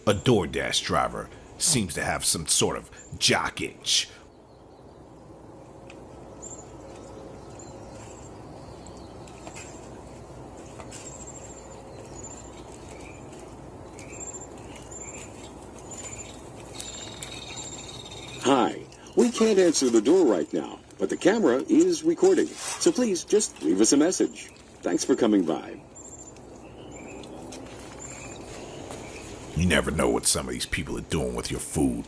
A DoorDash driver seems to have some sort of jock itch. Hi. We can't answer the door right now, but the camera is recording. So please just leave us a message. Thanks for coming by. You never know what some of these people are doing with your food.